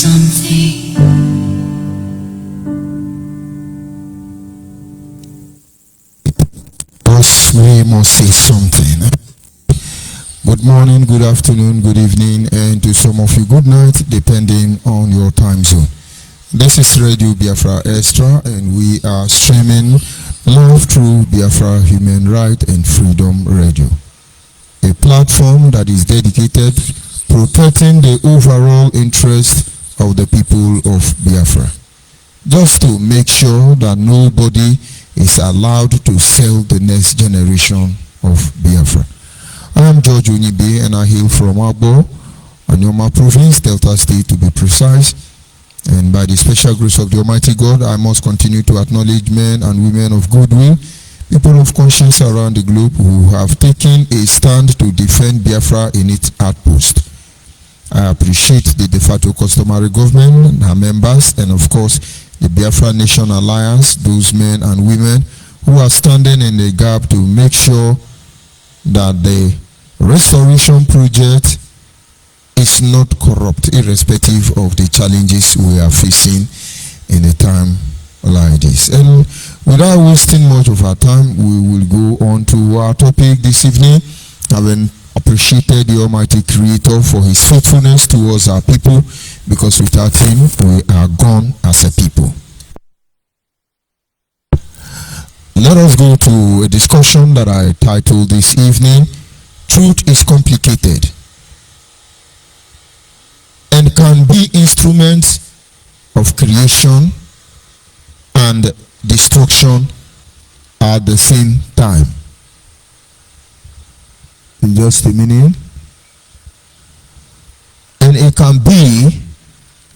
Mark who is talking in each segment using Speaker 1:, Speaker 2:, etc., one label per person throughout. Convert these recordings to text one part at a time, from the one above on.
Speaker 1: something.
Speaker 2: Us, we must say something. Good morning, good afternoon, good evening, and to some of you, good night, depending on your time zone. This is Radio Biafra Extra, and we are streaming live through Biafra Human Right and Freedom Radio, a platform that is dedicated protecting the overall interest of the people of Biafra, just to make sure that nobody is allowed to sell the next generation of Biafra. I am George ONYIBE, and I hail from Agbo, Anyoma Province, Delta State to be precise. And by the special grace of the Almighty God, I must continue to acknowledge men and women of goodwill, people of conscience around the globe who have taken a stand to defend Biafra in its outpost. I appreciate the de facto customary government, her members, and of course the Biafra Nation Alliance, those men and women who are standing in the gap to make sure that the restoration project is not corrupt, irrespective of the challenges we are facing in a time like this. And without wasting much of our time, we will go on to our topic this evening, having appreciated the Almighty Creator for his faithfulness towards our people, because without him we are gone as a people. Let us go to a discussion that I titled this evening, Truth is Complicated and Can Be Instruments of Creation and Destruction at the same time. In just a minute. And it can be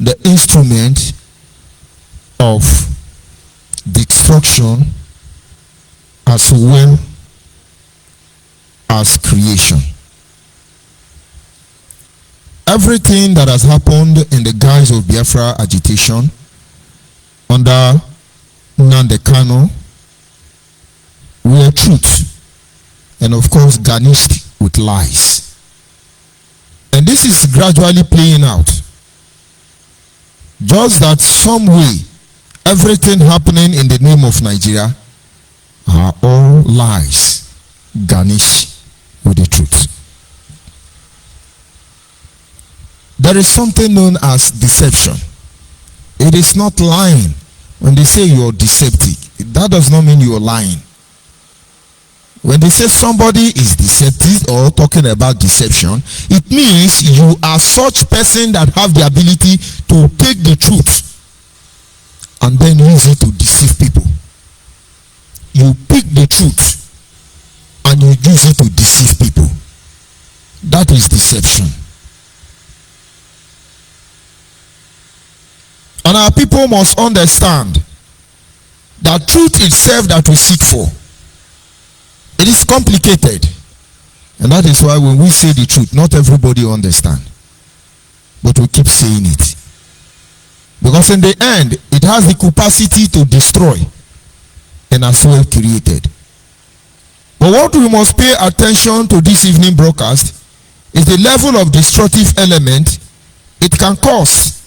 Speaker 2: the instrument of destruction as well as creation. Everything that has happened in the guise of Biafra agitation under Nnamdi Kanu were truth, and of course garnished with lies. And this is gradually playing out. Just that some way, everything happening in the name of Nigeria are all lies garnished with the truth. There is something known as deception. It is not lying. When they say you're deceptive, that does not mean you're lying. When they say somebody is deceptive or talking about deception, it means you are such person that have the ability to take the truth and then use it to deceive people. You pick the truth and you use it to deceive people. That is deception. And our people must understand that truth itself that we seek for, it is complicated. And that is why when we say the truth, not everybody understand. But we keep saying it. Because in the end, it has the capacity to destroy and as well created. But what we must pay attention to this evening broadcast is the level of destructive element it can cause.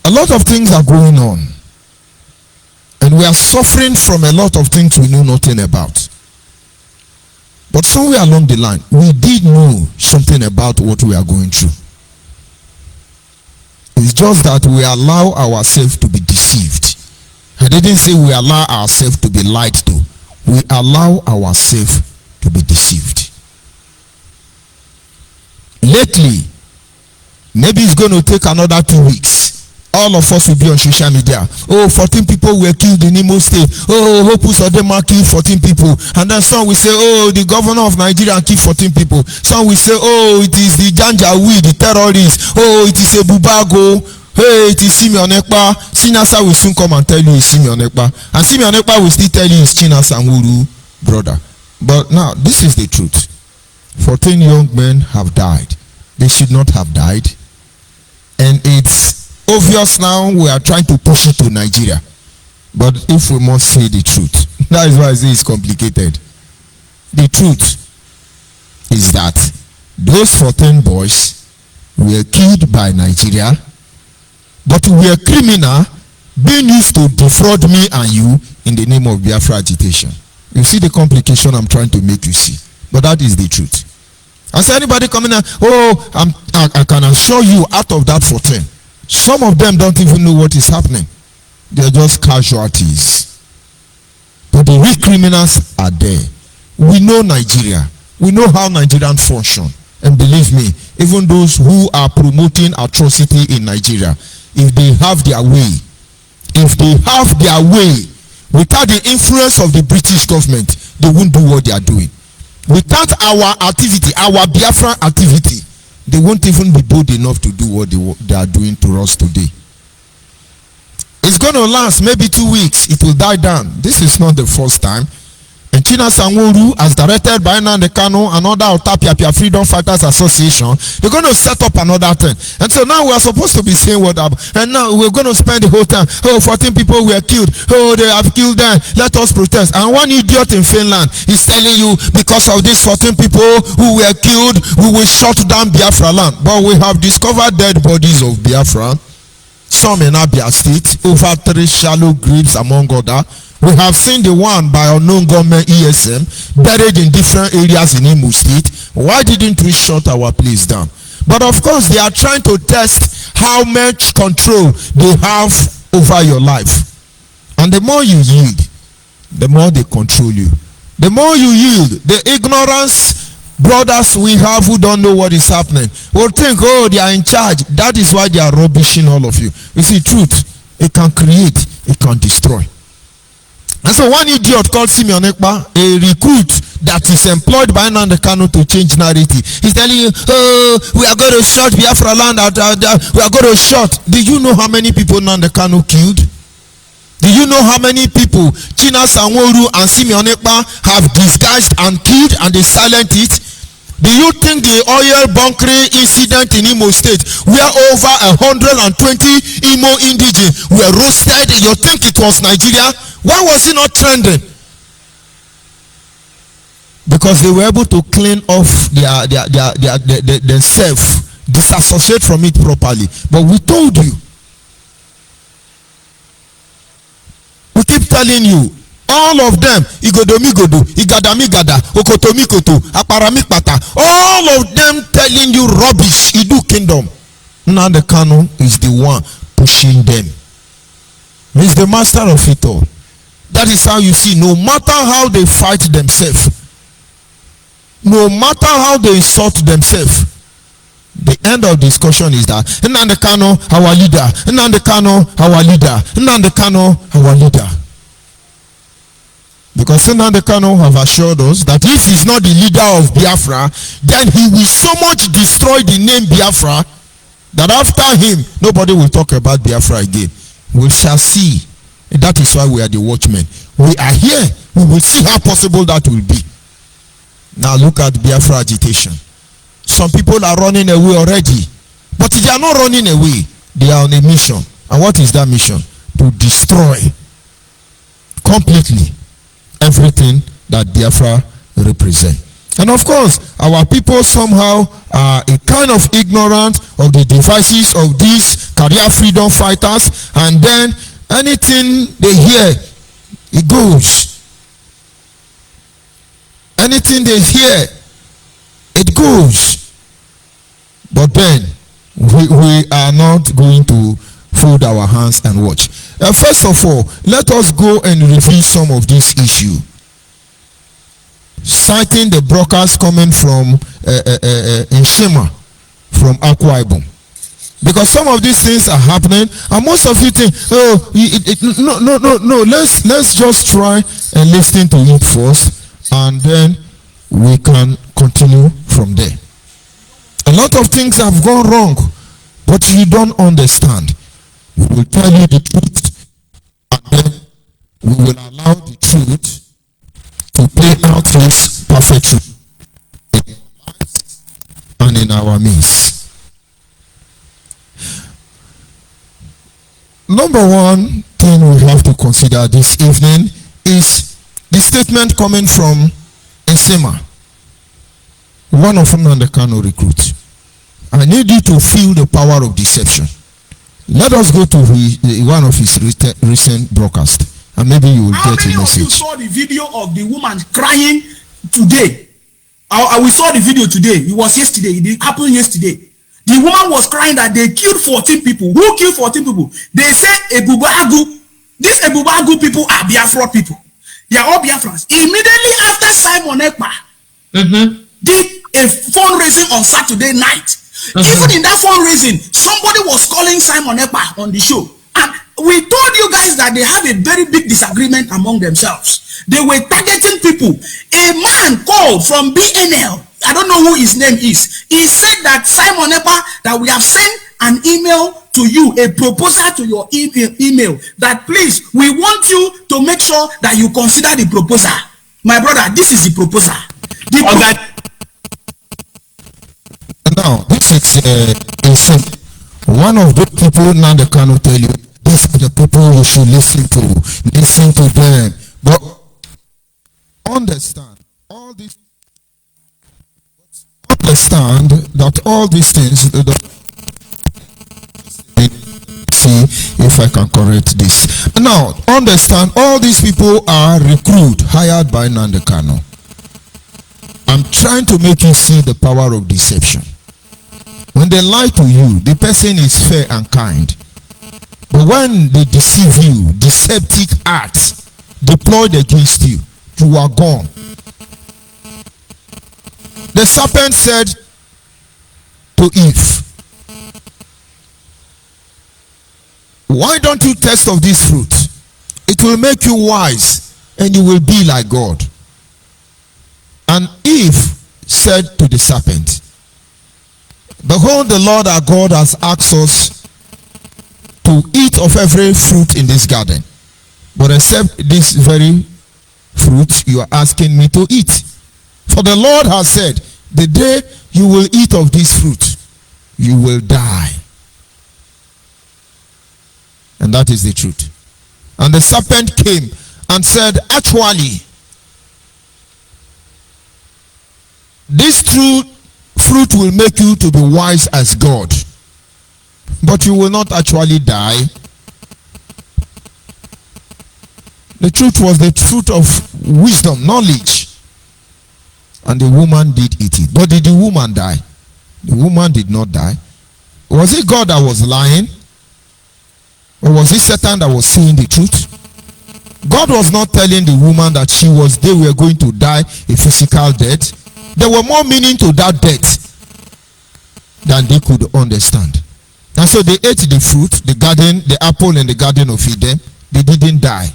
Speaker 2: A lot of things are going on, and we are suffering from a lot of things we know nothing about. But somewhere along the line, we did know something about what we are going through. It's just that we allow ourselves to be deceived. I didn't say we allow ourselves to be lied to. We allow ourselves to be deceived. Lately, maybe it's going to take another 2 weeks. All of us will be on social media. Oh, 14 people were killed in Imo State. Oh, Hopus Odema killed 14 people. And then some will say, oh, the governor of Nigeria killed 14 people. Some will say, oh, it is the Janjaweed, the terrorists. Oh, it is a Bubago. Hey, it is Simeon Ekpa. Chinasa will soon come and tell you it's Simeon Ekpa. And Simeon Ekpa will still tell you it's Chinasa Nwuru brother. But now, this is the truth. 14 young men have died. They should not have died. And it's obvious now we are trying to push it to Nigeria. But if we must say the truth, that is why I say it's complicated. The truth is that Those 14 boys were killed by Nigeria, but were criminal being used to defraud me and you in the name of Biafra agitation. You see the complication I'm trying to make you see, but that is the truth. I say anybody coming out, I can assure you, out of that 14, some of them don't even know what is happening. They're just casualties. But the real criminals are there. We know Nigeria. We know how Nigerians function. And believe me, even those who are promoting atrocity in Nigeria, if they have their way, without the influence of the British government, they won't do what they are doing. Without our activity, our Biafra activity, they won't even be bold enough to do what they are doing to us today. It's going to last maybe 2 weeks. It will die down. This is not the first time. And China Sanworu, as directed by Nnamdi Kanu and other Otapia Freedom Fighters Association, they're going to set up another thing. And so now we're supposed to be saying what happened. And now we're going to spend the whole time, 14 people were killed. They have killed them. Let us protest. And one idiot in Finland is telling you, because of these 14 people who were killed, we will shut down Biafra land. But we have discovered dead bodies of Biafra, some in Abia State, over 3 shallow graves among others. We have seen the one by unknown government ESM buried in different areas in Imo State. Why didn't we shut our place down? But of course, they are trying to test how much control they have over your life. And the more you yield, the more they control you. The more you yield, the ignorance brothers we have who don't know what is happening will think, they are in charge. That is why they are rubbishing all of you. You see, truth, it can create, it can destroy. And so one idiot called Simeon Ekpa, a recruit that is employed by Nnamdi Kanu to change narrative, he's telling you, we are going to shut Biafra land, we are going to shut. Do you know how many people Nnamdi Kanu killed? Do you know how many people China Sanworu and Simeon Ekpa have disguised and killed, and they silent it? Do you think the oil bunkering incident in Imo State, where over 120 Imo indigenes were roasted, you think it was Nigeria? Why was it not trending? Because they were able to clean off themselves, disassociate from it properly. But we told you, we keep telling you, all of them, Igodomigodo, Igadamigada, Okotomikoto, Aparamikpata, all of them telling you rubbish. Idu kingdom. Nnamdi Kanu is the one pushing them. He's the master of it all. That is how you see, no matter how they fight themselves, no matter how they insult themselves, the end of discussion is that Nnamdi Kanu, our leader, Nnamdi Kanu, our leader, Nnamdi Kanu, our leader. Because Nnamdi Kanu have assured us that if he's not the leader of Biafra, then he will so much destroy the name Biafra that after him, nobody will talk about Biafra again. We shall see. And that is why we are the watchmen. We are here. We will see how possible that will be. Now look at Biafra agitation. Some people are running away already. But they are not running away. They are on a mission. And what is that mission? To destroy completely everything that Biafra represents. And of course, our people somehow are a kind of ignorant of the devices of these career freedom fighters, and then anything they hear, it goes. Anything they hear, it goes. But then we are not going to fold our hands and watch. First of all, let us go and review some of these issues, citing the broadcast coming from Nshima from Akwa Ibom. Because some of these things are happening, and most of you think, no, let's just try and listen to it first, and then we can continue from there. A lot of things have gone wrong, but you don't understand. We will tell you the truth, and then we will allow the truth to play out its perfect truth in our lives and in our midst. Number one thing we have to consider this evening is the statement coming from Nsema. one of them on the Kano recruit. I need you to feel the power of deception. Let us go to one of his recent broadcasts, and maybe you will get a message. How many of you
Speaker 1: saw the video of the woman crying today? We saw the video today. It was yesterday. It happened yesterday. The woman was crying that they killed 14 people. Who killed 14 people? They said Ebubagu. These Ebubagu people are Biafra people. They are all Biafrans. Immediately after Simon Ekpa did a fundraising on Saturday night. Even in that fundraising, somebody was calling Simon Ekpa on the show. And we told you guys that they have a very big disagreement among themselves. They were targeting people. A man called from BNL, I don't know who his name is. He said that Simon Ekpa, that we have sent an email to you, a proposal to your email, that please, we want you to make sure that you consider the proposal. My brother, this is the proposal.
Speaker 2: Now, this is one of the people now they cannot tell you, these are the people you should listen to them. But understand that all these things, see if I can correct this. Now, understand all these people are hired by Nnamdi Kanu. I'm trying to make you see the power of deception. When they lie to you, the person is fair and kind. But when they deceive you, deceptive acts deployed against you, you are gone. The serpent said to Eve, why don't you taste of this fruit? It will make you wise and you will be like God. And Eve said to the serpent, behold, the Lord our God has asked us to eat of every fruit in this garden, but except this very fruit you are asking me to eat. For the Lord has said, the day you will eat of this fruit, you will die. And that is the truth. And the serpent came and said, actually, this true fruit will make you to be wise as God, but you will not actually die. The truth was the fruit of wisdom, knowledge, and the woman did eat it. But did the woman die? The woman did not die. Was it God that was lying, or was it Satan that was saying the truth? God was not telling the woman that they were going to die a physical death. There were more meaning to that death than they could understand. And so they ate the fruit, the garden, the apple in the Garden of Eden. They didn't die.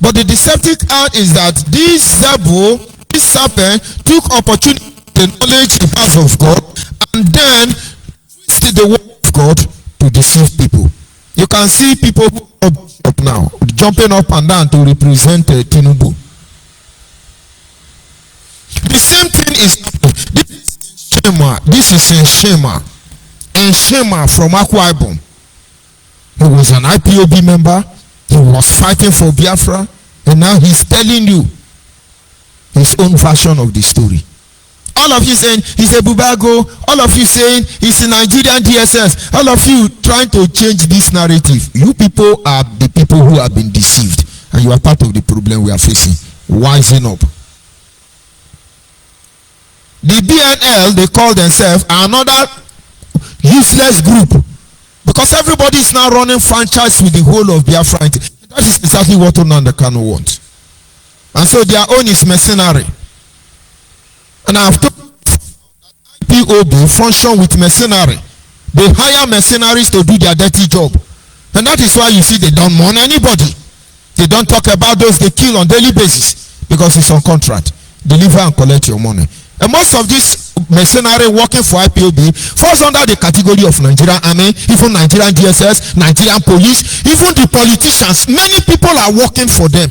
Speaker 2: But the deceptive act is that this serpent took opportunity, the knowledge he has of God, and then twisted the word of God to deceive people. You can see people up now jumping up and down to represent Tinubu. The same thing is this is in Shema from Akwa Ibom. He was an IPOB member. He was fighting for Biafra, and now he's telling you his own version of the story. All of you saying he's a Bubago. All of you saying he's a Nigerian DSS. All of you trying to change this narrative. You people are the people who have been deceived, and you are part of the problem we are facing. Wising up. The BNL, they call themselves another useless group, because everybody is now running franchise with the whole of Biafra. That is exactly what Nnamdi Kanu wants. And so their own is mercenary. And I have told IPOB function with mercenary. They hire mercenaries to do their dirty job. And that is why you see they don't mourn anybody. They don't talk about those they kill on daily basis, because it's on contract. Deliver and collect your money. And most of these mercenary working for IPOB falls under the category of Nigerian Army, even Nigerian DSS, Nigerian police, even the politicians. Many people are working for them.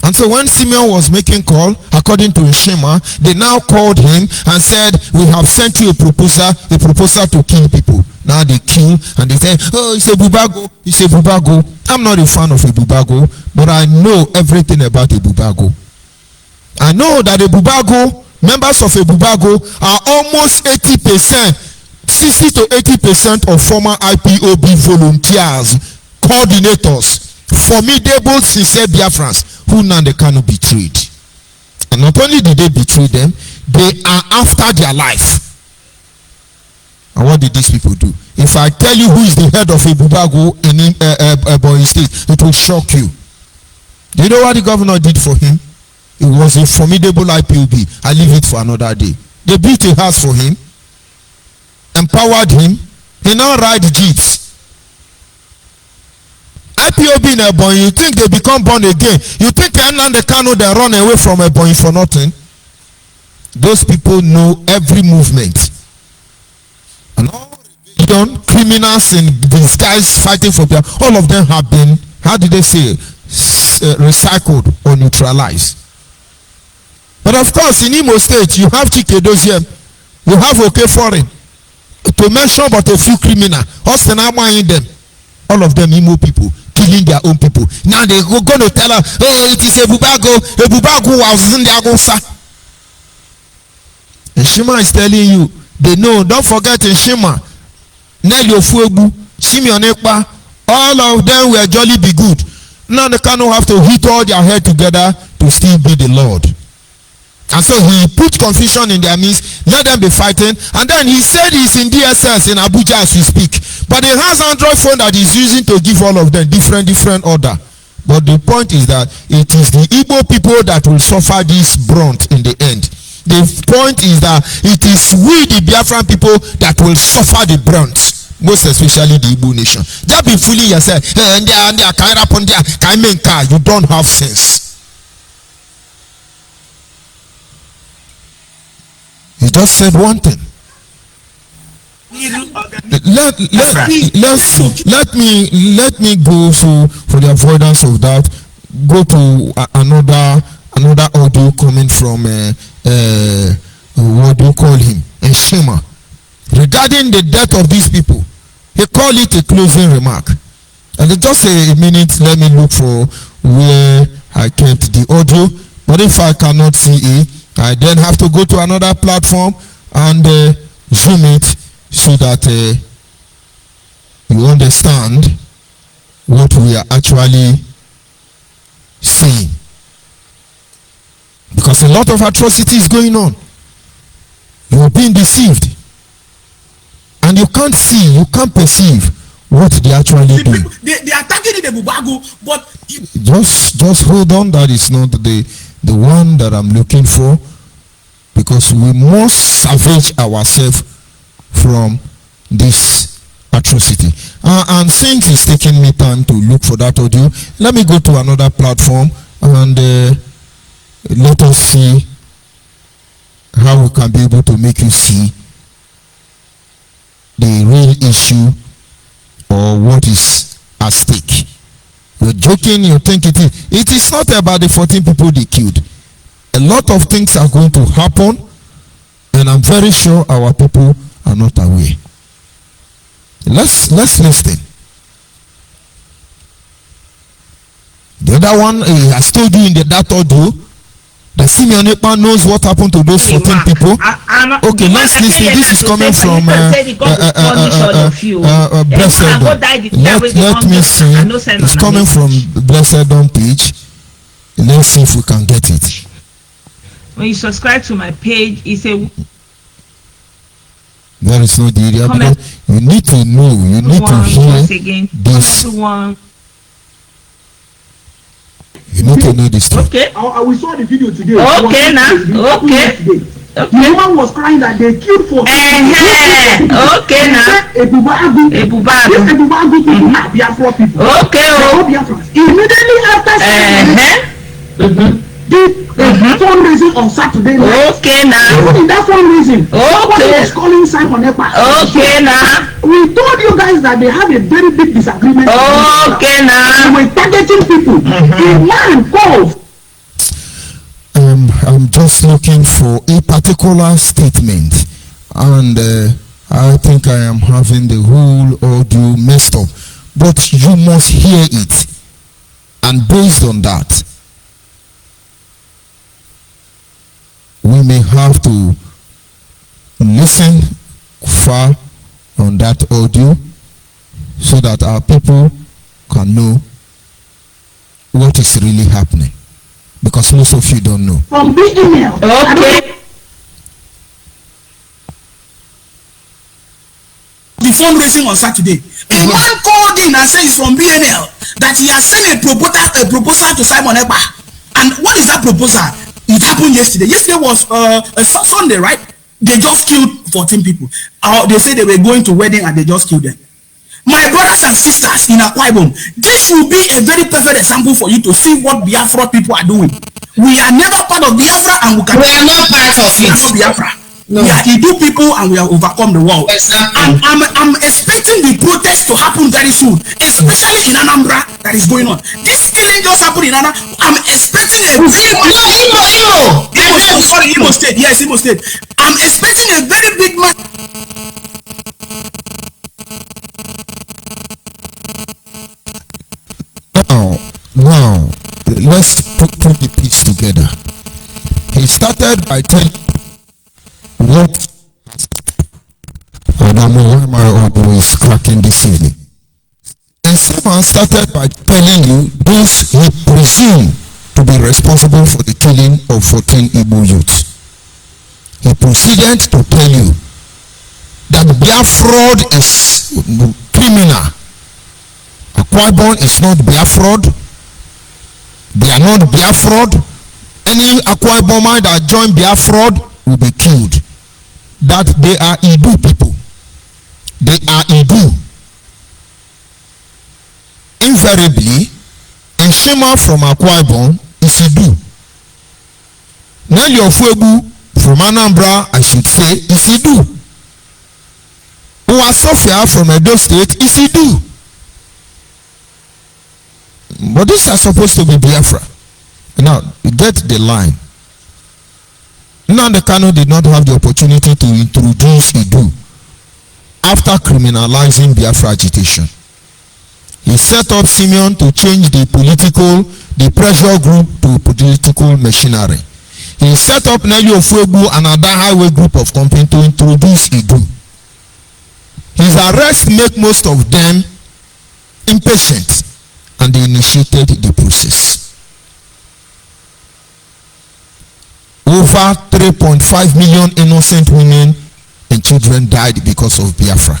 Speaker 2: And so when Simeon was making call, according to Shema, they now called him and said, we have sent you a proposal to kill people. Now they kill and they say, oh, it's a Bubago, it's a Bubago. I'm not a fan of a Bubago, but I know everything about a Bubago. I know that Ebubago, members of Ebubago are almost 80%, 60 to 80% of former IPOB volunteers, coordinators, formidable, sincere Biafrans who Nnamdi Kanu betrayed. And not only did they betray them, they are after their life. And what did these people do? If I tell you who is the head of Ebubago in Ebonyi State, it will shock you. Do you know what the governor did for him? It was a formidable IPOB. I leave it for another day. They built a house for him, empowered him. He now rides jeeps. IPOB in Ebonyi, you think they become born again? You think Nnamdi Kanu they run away from Ebonyi for nothing? Those people know every movement. And all criminals in disguise fighting for them, all of them have been, how did they say, recycled or neutralized. But of course, in Imo State, you have Chikedozie, you have Foreign, to mention but a few criminals, them, all of them Imo people, killing their own people. Now they go to tell us, oh, it is Ebubago was in the Agosa. And Shima is telling you, they know, don't forget in Shima, Nelly Ofuebu, Simeon Ekpa, all of them were jolly be good. Now they cannot have to hit all their head together to still be the Lord. And so he put confusion in their midst, let them be fighting, and then he said he's in DSS in Abuja as we speak. But he has Android phone that he's using to give all of them different order. But the point is that it is the Igbo people that will suffer this brunt in the end. The point is that it is we, the Biafran people, that will suffer the brunt. Most especially the Igbo nation. Just be fooling yourself. You don't have sense. He just said one thing. Let me go, so for the avoidance of that, go to another audio coming from what do you call him, Shema, regarding the death of these people. He called it a closing remark. And just a minute, let me look for where I kept the audio. But if I cannot see it, I then have to go to another platform and zoom it so that you understand what we are actually seeing. Because a lot of atrocity is going on. You are being deceived. And you can't see, you can't perceive what they actually do.
Speaker 1: They are attacking the Ebubago, but
Speaker 2: just hold on. That is not the one that I'm looking for, because we must salvage ourselves from this atrocity. And since it's taking me time to look for that audio, let me go to another platform and let us see how we can be able to make you see the real issue or what is at stake. You're joking, you think it is. It is not about the 14 people they killed. A lot of things are going to happen, and I'm very sure our people are not aware. Let's listen. The other one, I told you in that audio, the Simeon Ekpa knows what happened to those 14 people. Okay, let's listen. This is coming from Blessed Dawn. Let me see. It's coming from Blessed Dawn page. Let's see if we can get it.
Speaker 3: When you subscribe to my page, it's a
Speaker 2: there is no the area, because you need to know, you need to hear this. You need to know this stuff.
Speaker 1: Okay. We saw the video today.
Speaker 3: Okay, now. Okay.
Speaker 1: The woman was crying that they killed 14 people.
Speaker 3: Okay, now.
Speaker 1: Ebubago people are Biafra people.
Speaker 3: Okay.
Speaker 1: Immediately after the fundraising on Saturday night.
Speaker 3: Okay, now.
Speaker 1: Even in that fundraising, somebody was calling Simon Ekpa.
Speaker 3: Okay, now.
Speaker 1: We told you guys that they have a very big disagreement.
Speaker 3: Okay, now.
Speaker 1: They were targeting people. A man called.
Speaker 2: I'm just looking for a particular statement, and I think I am having the whole audio messed up. But you must hear it, and based on that, we may have to listen far on that audio so that our people can know what is really happening, because most of you don't know.
Speaker 4: From email. Okay.
Speaker 1: The fundraising on Saturday, a man called in and said it's from BNL that he has sent a proposal to Simon Ekpa. And what is that proposal? It happened yesterday. Yesterday was Sunday, right? They just killed 14 people. They say they were going to wedding and they just killed them. My brothers and sisters in Akwa Ibom, this should be a very perfect example for you to see what Biafra people are doing. We are never part of Biafra, and we are not part of it. We are not Biafra. No. We are Idu people, and we have overcome the world. Exactly. And I'm expecting the protest to happen very soon, especially in Anambra that is going on. This killing just happened in Anambra. I'm expecting a Imo State. Yes, Imo State. I'm expecting a very big man.
Speaker 2: Now, let's put the piece together. He started by telling what I don't know why my audio is cracking this evening. And someone started by telling you those he presumed to be responsible for the killing of 14 Igbo youths. He proceeded to tell you that Biafra is criminal. Akwa Ibom is not Biafra. They are not Biafra. Any Akwa Ibomer that join Biafra will be killed. That they are Idu people. They are Idu. Invariably, Nshima from Akwa Ibom is Idu. Nelly Ofuegu from Anambra, I should say, is Idu. Uwasofia from Edo State is Idu. But these are supposed to be Biafra. Now, get the line. Nnamdi Kanu did not have the opportunity to introduce Idu after criminalizing Biafra agitation. He set up Simeon to change the pressure group to political machinery. He set up Nelly Ofuegu, another highway group of company, to introduce Idu. His arrest made most of them impatient, and they initiated the process. Over 3.5 million innocent women and children died because of Biafra.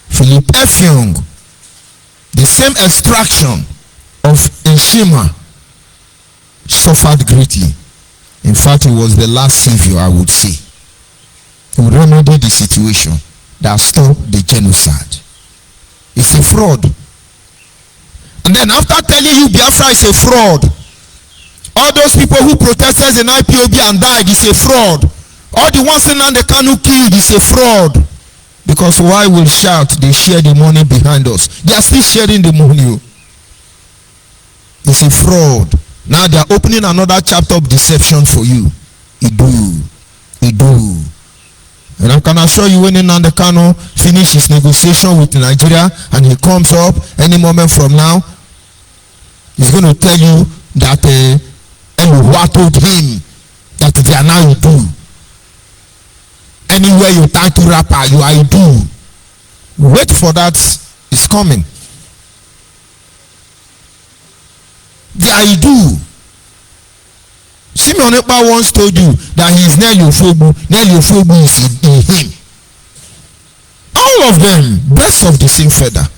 Speaker 2: Philip F. Young, the same extraction of Nshima, suffered greatly. In fact, he was the last savior, I would say. He remedied the situation that stopped the genocide. It's a fraud. And then after telling you Biafra is a fraud, all those people who protested in IPOB and died is a fraud. All the ones in Nnamdi Kanu killed is a fraud. Because why will shout they share the money behind us? They are still sharing the money. It's a fraud. Now they are opening another chapter of deception for you. Idu. And I can assure you, when Nnamdi Kanu finish his negotiation with Nigeria and he comes up any moment from now, he's going to tell you that Eluwa told him that they are now Idu. Anywhere you turn to rapper, you are Idu. Wait for that, it's coming. They are Idu. Simeon Ekpa once told you that he is Nelly Ofuegu. Nelly Ofuegu is in him. All of them, birds of the same feather.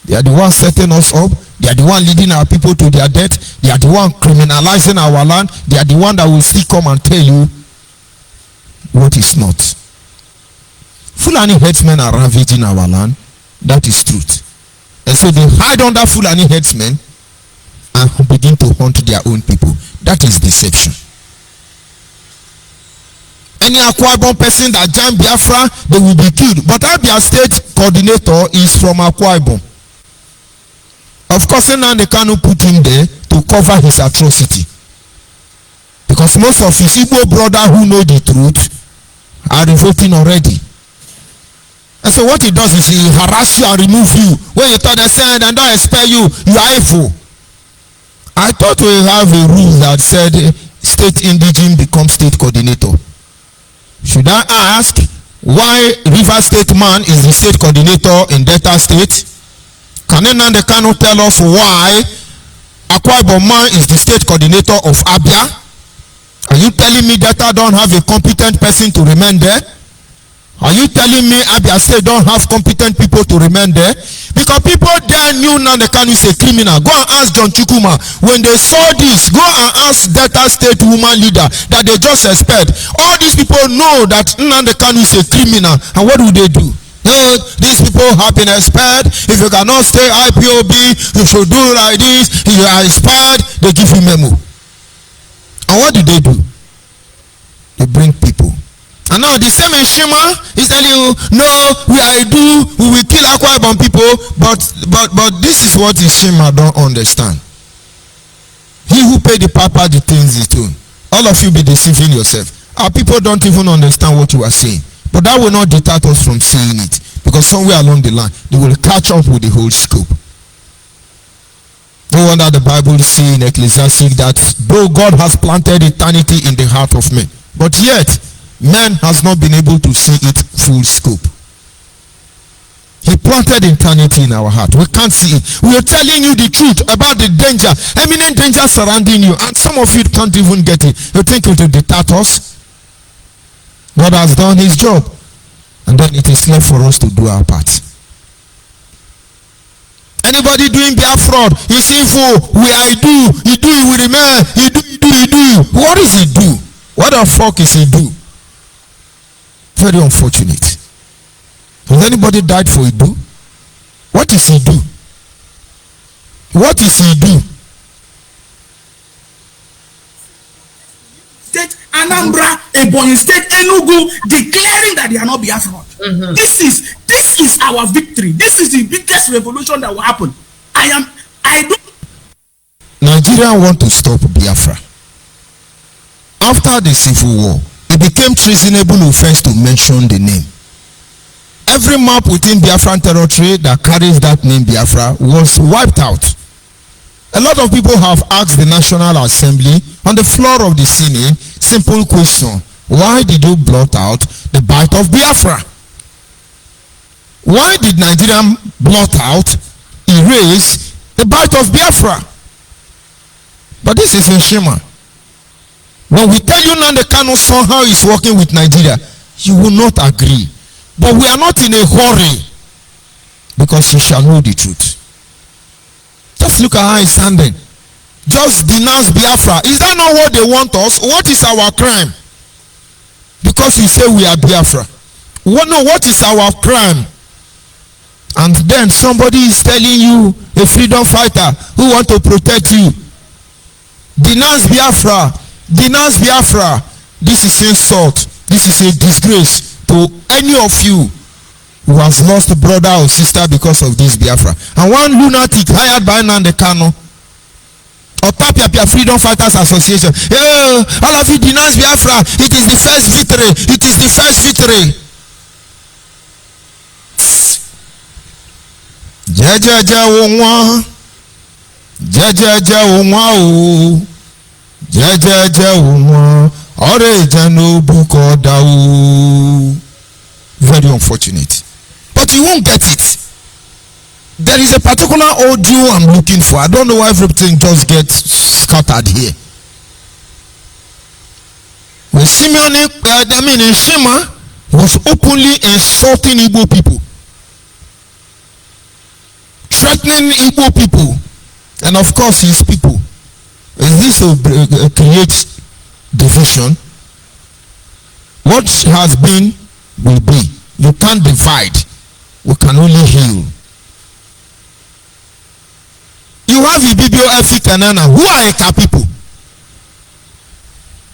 Speaker 2: They are the ones setting us up. They are the one leading our people to their death. They are the one criminalizing our land. They are the one that will still come and tell you what is not. Fulani headsmen are ravaging our land. That is truth. And so they hide under Fulani headsmen and begin to hunt their own people. That is deception. Any Akwa Ibom person that join Biafra, they will be killed. But Abia State coordinator is from Akwa Ibom. Of course, Nnamdi Kanu put him there to cover his atrocity. Because most of his Igbo brothers who know the truth are revolting already. And so what he does is he harass you and remove you. When you turn aside and don't expel you, you are evil. I thought we have a rule that said state indigene become state coordinator? Should I ask why River State man is the state coordinator in Delta State? Can Nnamdi Kanu tell us why Akwa Ibom man is the state coordinator of Abia? Are you telling me Delta don't have a competent person to remain there? Are you telling me Abia State don't have competent people to remain there? Because people there knew Nnamdi Kanu is a criminal. Go and ask John Chukwuma. When they saw this, go and ask Delta State woman leader that they just expect. All these people know that Nnamdi Kanu is a criminal. And what do they do? These people have been expired. If you cannot stay IPOB, you should do like this. If you are expired, they give you memo. And what do? They bring people. And now the same Shima is telling you, no, we will kill Akwa Ibom people. But this is what Shima don't understand. He who paid the papa the things he told. All of you be deceiving yourself. Our people don't even understand what you are saying. But that will not deter us from saying it. Because somewhere along the line, they will catch up with the whole scope. No wonder the Bible says in Ecclesiastes that though God has planted eternity in the heart of men, but yet man has not been able to see its full scope. He planted eternity in our heart. We can't see it. We are telling you the truth about the danger, imminent danger surrounding you, and some of you can't even get it. You think it will deter us? God has done his job, and then it is left for us to do our part. Anybody doing BIAFRA is evil. He will remain. He do. What does he do? What the fuck is he do? Very unfortunate. Has anybody died for Idu? What is he do? What is he do?
Speaker 1: State Anambra, Ebonyi State, Enugu, declaring that they are not Biafra. This is our victory. This is the biggest revolution that will happen.
Speaker 2: Nigeria want to stop Biafra. After the civil war, it became treasonable offense to mention the name. Every map within Biafran territory that carries that name Biafra was wiped out. A lot of people have asked the National Assembly on the floor of the Senate simple question: why did you blot out the bite of Biafra? Why did Nigeria blot out, erase the bite of Biafra? But this is in Shema. When we tell you Nnamdi Kanu somehow is working with Nigeria, you will not agree. But we are not in a hurry, because you shall know the truth. Just look at how he's standing. Just denounce Biafra. Is that not what they want us? What is our crime? Because we say we are Biafra. What is our crime? And then somebody is telling you, a freedom fighter who want to protect you, denounce Biafra. Denounce Biafra. This is insult. This is a disgrace to any of you who has lost a brother or sister because of this Biafra. And one lunatic hired by Nnamdi Kanu, Otapia Freedom Fighters Association, all of you denounce Biafra. It is the first victory. It is the first victory. Jejeje onwa, jejeje onwa o, jejeje onwa, oreje no buko da o. Very unfortunate. But you won't get it. There is a particular audio I'm looking for. I don't know why everything just gets scattered here. When Shema was openly insulting Igbo people, threatening Igbo people, and of course his people. Is this to create division? What has been will be. You can't divide. We can only heal. You have Ibibio Efi Kanana. Who are Eka people?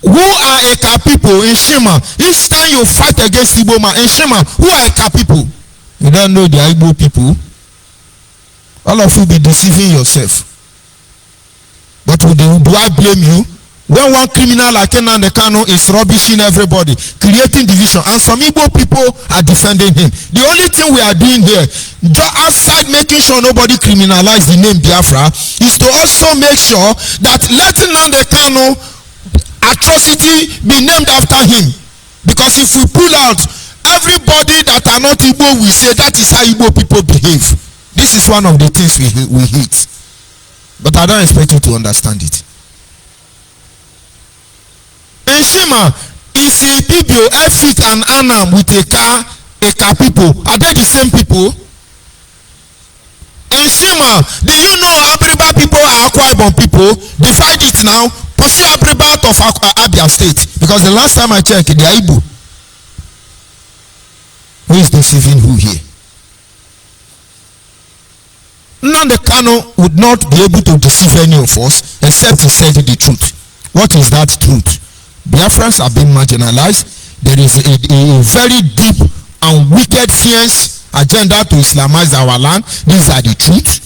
Speaker 2: Who are Eka people in Shema? Each time you fight against Iboma in Shema, who are Eka people? You don't know the Igbo people. All of you be deceiving yourself. But do I blame you? When one criminal like Nnamdi Kanu is rubbishing everybody, creating division, and some Igbo people are defending him. The only thing we are doing here, outside making sure nobody criminalize the name Biafra, is to also make sure that letting Nnamdi Kanu atrocity be named after him. Because if we pull out everybody that are not Igbo, we say that is how Igbo people behave. This is one of the things we hate. But I don't expect you to understand it. In Shima, if a people fit and Anam with a car people, are they the same people? In Shima, do you know Abriba people are Akwa Ibom people? Divide it now. Pursue Abriba out of Abia State. Because the last time I checked, they are Igbo. Who is deceiving who here? Nnamdi Kanu would not be able to deceive any of us except he said the truth. What is that truth? Biafrans are being marginalized. There is a very deep and wicked fierce agenda to Islamize our land. These are the truth.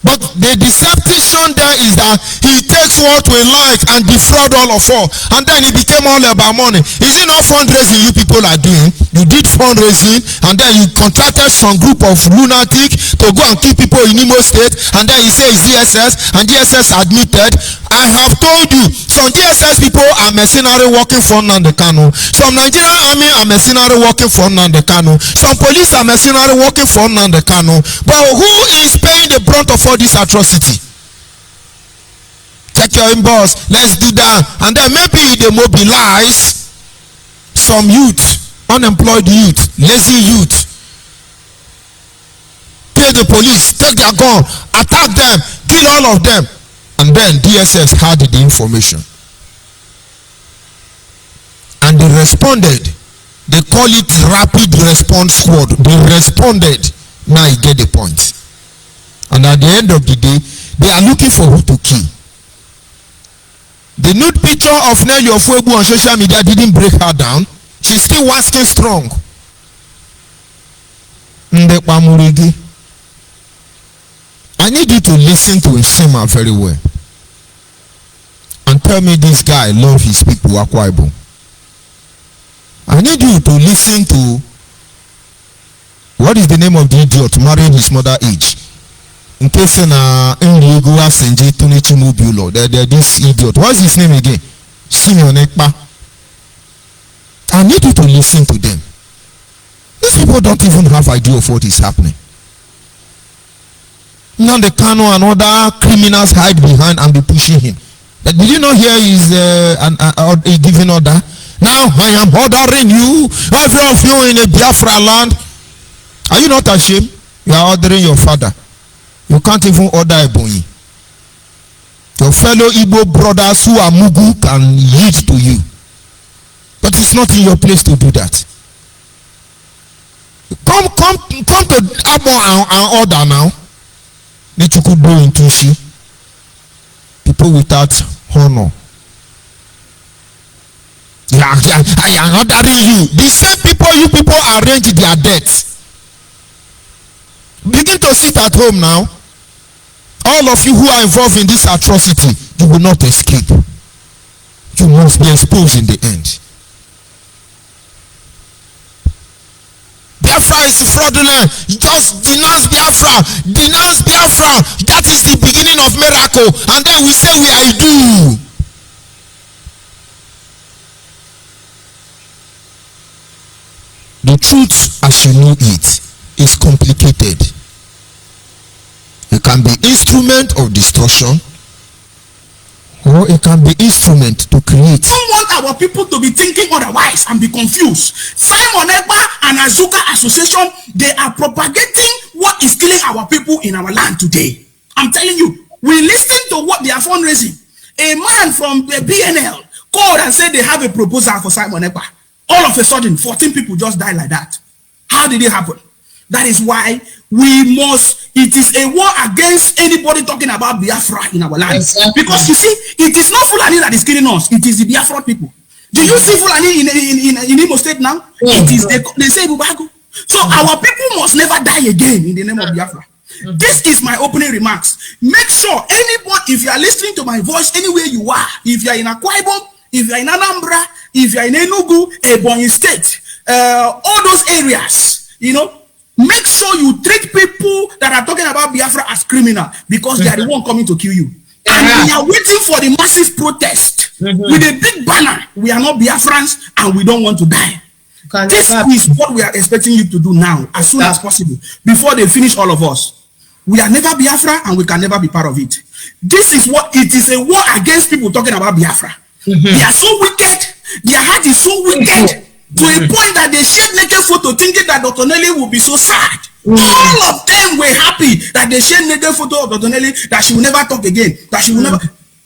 Speaker 2: But the deception there is that he takes what we like and defraud all of us, and then it became all about money. Is it not fundraising you people are doing? You did fundraising, and then you contracted some group of lunatic to go and kill people in Imo State, and then you say it's DSS, and DSS admitted. I have told you, some DSS people are mercenary working for Nnamdi Kanu. Some Nigerian army are mercenary working for Nnamdi Kanu. Some police are mercenary working for Nnamdi Kanu. But who is paying the brunt of all this atrocity? Check your inbox. Let's do that. And then maybe they mobilize some youth, unemployed youth, lazy youth. Pay the police, take their gun, attack them, kill all of them. And then DSS had the information. And they responded. They call it Rapid Response Squad. They responded. Now you get the point. And at the end of the day, they are looking for who to kill. The nude picture of Nelly Ofuegbu on social media didn't break her down. She's still wasking strong. I need you to listen to Nshima very well. And tell me this guy loves his people, Akwa Ibom. I need you to listen to, what is the name of the idiot marrying his mother age? In case Enrigo Asenje Tunichi Mubulo, they're this idiot. What's his name again? Simeon Ekpa. I need you to listen to them. These people don't even have idea of what is happening. Now the Kanu and other criminals hide behind and be pushing him. Did you not hear his giving order? Now I am ordering you, every of you in a Biafra land. Are you not ashamed? You are ordering your father. You can't even order a Ebonyi. Your fellow Igbo brothers who are Mugu can yield to you. But it's not in your place to do that. Come to Abo and order now. Nichukudo in Tushi. People without honor. I am ordering you. The same people you people arrange their debts. Begin to sit at home now. All of you who are involved in this atrocity, you will not escape. You must be exposed in the end. Biafra is fraudulent. Just denounce Biafra. Denounce Biafra. That is the beginning of miracle. And then we say we are Idu. The truth as you know it is complicated. It can be instrument of distortion, or it can be instrument to create.
Speaker 1: We don't want our people to be thinking otherwise and be confused. Simon Ekpa and Azuka Association, they are propagating what is killing our people in our land today. I'm telling you, we listen to what they are fundraising. A man from the BNL called and said they have a proposal for Simon Ekpa. All of a sudden, 14 people just died like that. How did it happen? That is why we must, it is a war against anybody talking about Biafra in our land. Exactly. Because you see, it is not Fulani that is killing us, it is the Biafra people. Do you see Fulani in Imo State now? It is they say Bubago. So our people must never die again in the name of Biafra. This is my opening remarks. Make sure anybody, if you are listening to my voice anywhere you are, if you are in Akwa Ibom, if you are in Anambra, if you are in Enugu, Ebonyi State, all those areas, you know, make sure you treat people that are talking about Biafra as criminal, because they are the one coming to kill you. And we are waiting for the massive protest with a big banner. We are not Biafrans and we don't want to die. This is what we are expecting you to do now, as soon as possible, before they finish all of us. We are never Biafra and we can never be part of it. This is what it is, a war against people talking about Biafra. They are so wicked. Their heart is so wicked to a point that they shared naked photo thinking that Dr. Nelly will be so sad. All of them were happy that they shared naked photo of Dr. Nelly, that she will never talk again, that she will never.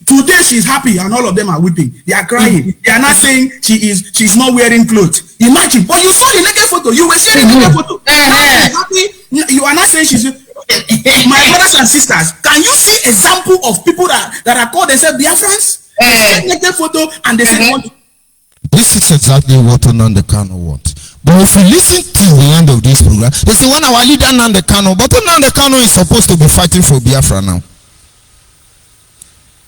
Speaker 1: Today she's happy and all of them are weeping. They are crying. They are not saying she's not wearing clothes. Imagine, but you saw the naked photo. You were sharing naked photo. She's happy. You are not saying she's. My brothers and sisters, can you see example of people that are called themselves Biafrans? They share naked photo and they say.
Speaker 2: This is exactly what Nnamdi Kanu wants. But if you listen to the end of this program, they say when our leader Nnamdi Kanu, but Nnamdi Kanu is supposed to be fighting for Biafra now.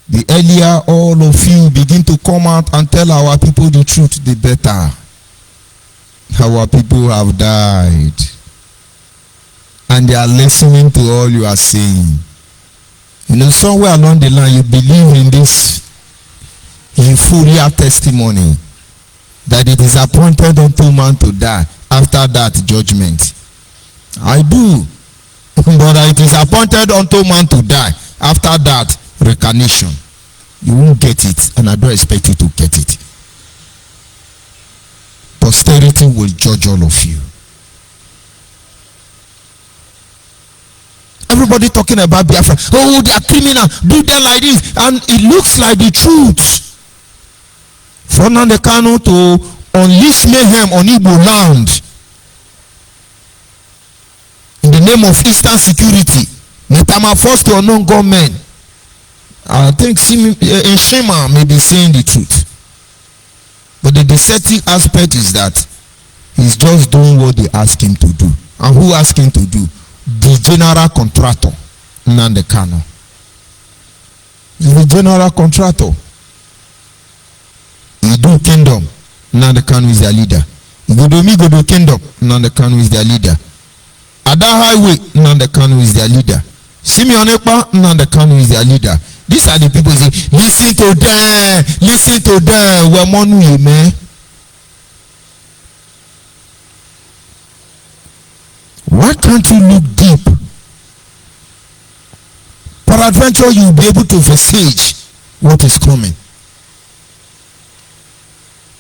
Speaker 2: The earlier all of you begin to come out and tell our people the truth, the better. Our people have died. And they are listening to all you are saying. You know, somewhere along the line, you believe in this euphoria testimony that it is appointed unto man to die, after that judgment. I do. But it is appointed unto man to die, after that reincarnation. You won't get it, and I don't expect you to get it. Posterity will judge all of you. Everybody talking about Biafra. Oh, they are criminal. Do them like this. And it looks like the truth. For Nnamdi Kanu to unleash mayhem on Igbo land in the name of Eastern security, metamorphose to unknown gunmen. I think Shema may be saying the truth. But the deceptive aspect is that he's just doing what they ask him to do. And who asked him to do? The general contractor, Nnamdi Kanu. The general contractor. Idu Kingdom, Nnamdi Kanu is their leader. Godo Kingdom, Nnamdi Kanu is their leader. Ada Highway, Nnamdi Kanu is their leader. Simeon Ekpa, Nnamdi Kanu is their leader. These are the people who say, listen to them, we're money, man. Why can't you look deep? Peradventure you'll be able to presage what is coming.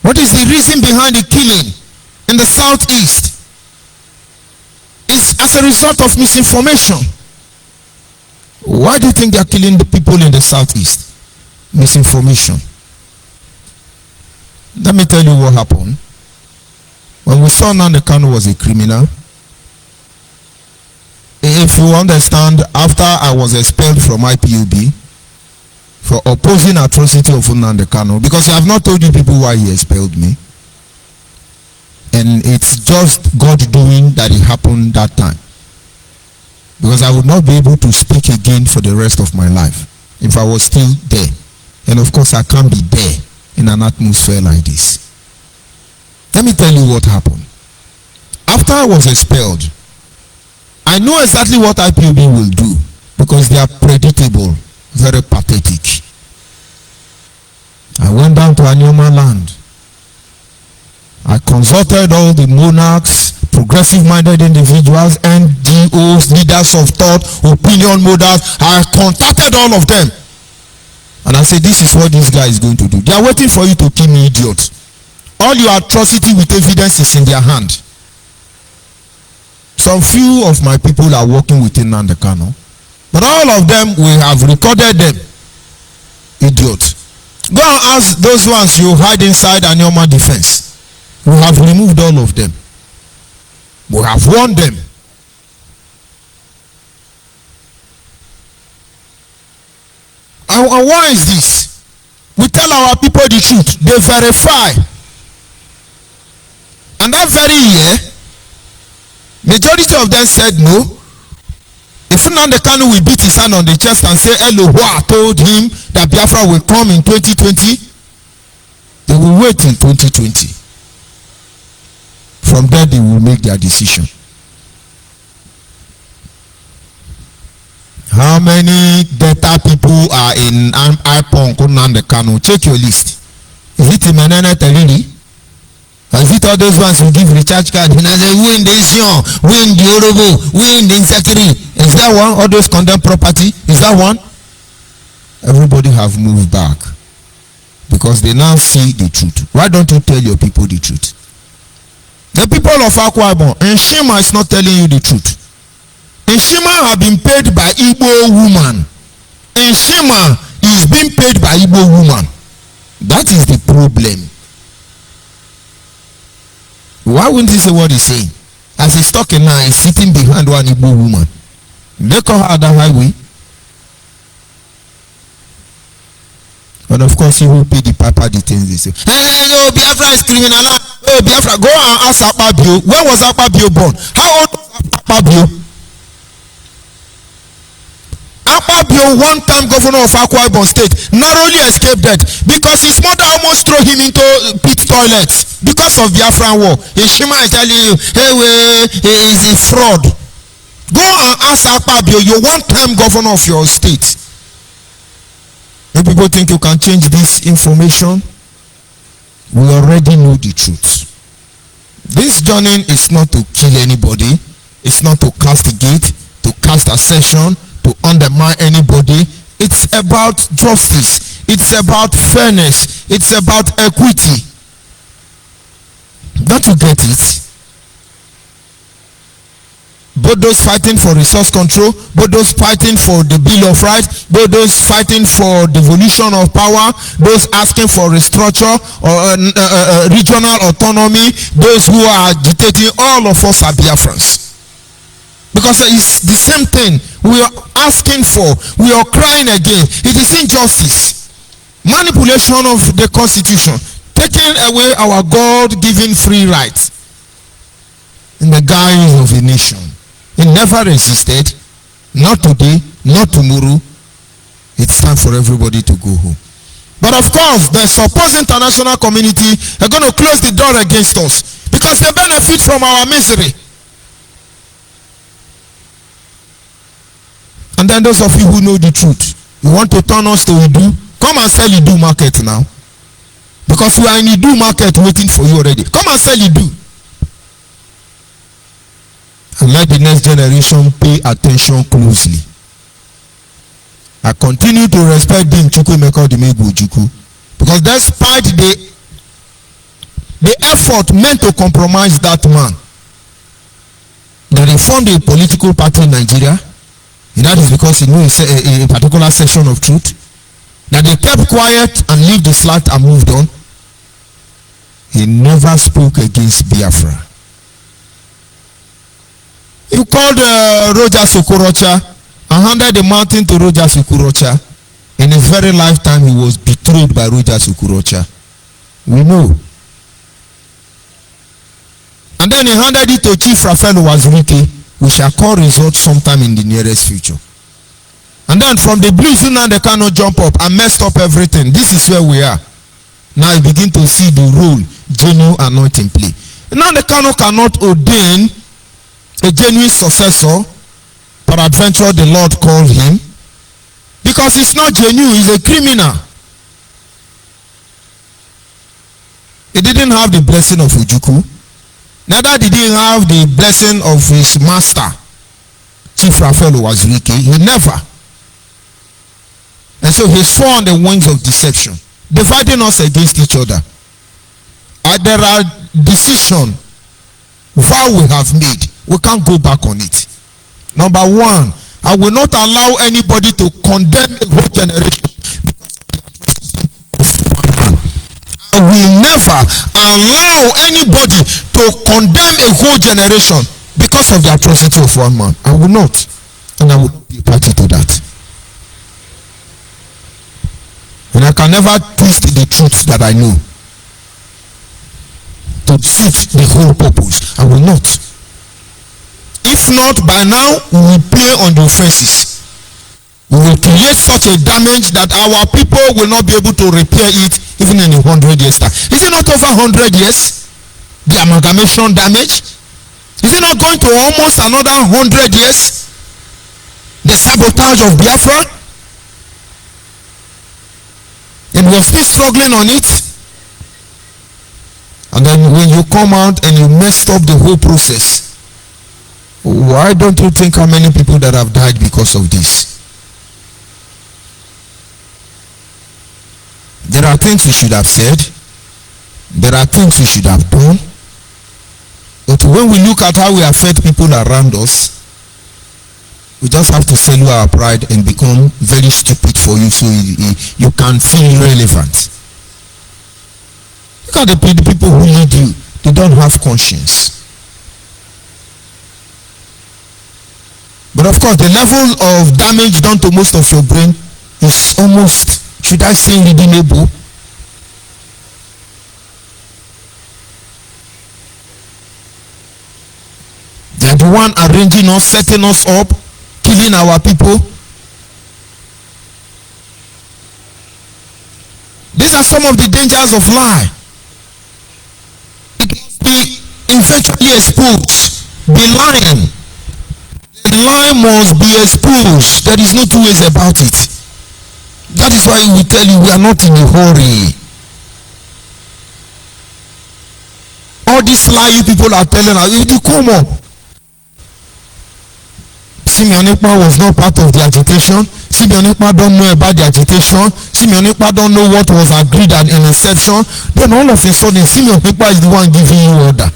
Speaker 2: What is the reason behind the killing in the southeast? It's as a result of misinformation. Why do you think they are killing the people in the southeast? Misinformation. Let me tell you what happened. When we saw Nnamdi Kanu was a criminal, if you understand, after I was expelled from IPOB for opposing atrocity of Nnamdi Kanu, because I have not told you people why he expelled me, and it's just God doing that it happened that time, because I would not be able to speak again for the rest of my life if I was still there. And of course I can't be there in an atmosphere like this. Let me tell you what happened. After I was expelled, I know exactly what IPOB will do, because they are predictable, very pathetic. I went down to Anyoma land. I consulted all the monarchs, progressive-minded individuals, NGOs, leaders of thought, opinion models. I contacted all of them. And I said, this is what this guy is going to do. They are waiting for you to kill me, idiot. All your atrocity with evidence is in their hand. Some few of my people are working within Nnamdi Kanu, but all of them, we have recorded them. Idiots. Go and ask those ones you hide inside Anyoma defense. We have removed all of them. We have warned them. And why is this? We tell our people the truth. They verify. And that very year, majority of them said no. If Nnamdi Kanu will beat his hand on the chest and say, Elohua told him that Biafra will come in 2020, they will wait till 2020. From there, they will make their decision. How many better people are in iPhone Nnamdi Kanu. Check your list. Is it Imenene Teriri? Or is it all those ones who give recharge card and say win the Sion, win the Orobo, win the Insekiri? Is that one? All those condemned property? Is that one? Everybody have moved back because they now see the truth. Why don't you tell your people the truth? The people of Akwa Ibom, Nshima is not telling you the truth. Nshima have been paid by Igbo woman. Nshima is being paid by Igbo woman. That is the problem. Why wouldn't he say what he's saying? As he's talking now, he's sitting behind one Igbo woman. They call her the highway. And of course, he will pay the papa the things they say. Hey, no, Biafra is criminal. Oh, Biafra, go and ask Akpabio. When was Akpabio born? How old was Akpabio? Akpabio, one-time governor of Akwa Ibom State, narrowly escaped death because his mother almost threw him into pit toilets because of Biafran war. Ishima is telling you, hey, he is a fraud. Go and ask Akpabio, you're one-time governor of your state. If people think you can change this information, we already know the truth. This journey is not to kill anybody. It's not to castigate, to cast assertion, to undermine anybody. It's about justice. It's about fairness. It's about equity. Don't you get it? Both those fighting for resource control, both those fighting for the Bill of Rights, both those fighting for devolution of power, those asking for restructure or regional autonomy, those who are agitating, all of us are Biafrans. Because it's the same thing we are asking for, we are crying again. It is injustice. Manipulation of the Constitution, taking away our God-given free rights in the guise of a nation. It never existed, not today, not tomorrow. It's time for everybody to go home. But of course, the supposed international community are going to close the door against us because they benefit from our misery. And then those of you who know the truth, you want to turn us to Idu, come and sell Idu market now. Because we are in Idu market waiting for you already. Come and sell Idu. And let the next generation pay attention closely. I continue to respect Dim Chukwemeka Odimegwu Ojukwu because despite the effort meant to compromise that man, that he formed a political party in Nigeria, and that is because he knew a particular section of truth, that they kept quiet and left the slack and moved on. He never spoke against Biafra. He called Roger Sokorocha and handed the mountain to Roger Sokorocha. In his very lifetime, he was betrayed by Roger Sokorocha. We know. And then he handed it to Chief Raphael Wazirike. We shall call results sometime in the nearest future. And then from the blues, they cannot jump up and messed up everything. This is where we are. Now you begin to see the role genuine anointing play. Now the cannot ordain a genuine successor, peradventure the Lord called him, because he's not genuine, he's a criminal. He didn't have the blessing of Ojukwu, neither did he have the blessing of his master, Chief Raphael Wazirike. He never. And so he swore on the wings of deception, dividing us against each other. There are decisions, vow we have made. We can't go back on it. Number one, I will not allow anybody to condemn a whole generation. I will never allow anybody to condemn a whole generation because of the atrocity of one man. I will not. And I will be a party to that. And I can never twist the truth that I know to suit the whole purpose. I will not. If not, by now, we will play on the offenses. We will create such a damage that our people will not be able to repair it even in 100 years time. Is it not over 100 years? The amalgamation damage? Is it not going to almost another 100 years? The sabotage of Biafra? and we're still struggling on it. And then when you come out and you messed up the whole process, why don't you think how many people that have died because of this? There are things we should have said. There are things we should have done. But when we look at how we affect people around us, we just have to sell our pride and become very stupid for you so you can feel relevant. Look at the people who lead you. They don't have conscience. But of course, the level of damage done to most of your brain is almost, should I say, redeemable. They are the one arranging us, setting us up, killing our people. These are some of the dangers of lie. It must be eventually exposed. Be lying. The lie must be exposed. There is no two ways about it. That is why we tell you we are not in a hurry. All this lie you people are telling us, you come up. Simeonipa was not part of the agitation. Simeonipa don't know about the agitation. Simeonipa don't know what was agreed at in inception. Then all of a sudden, Simeonipa is the one giving you order.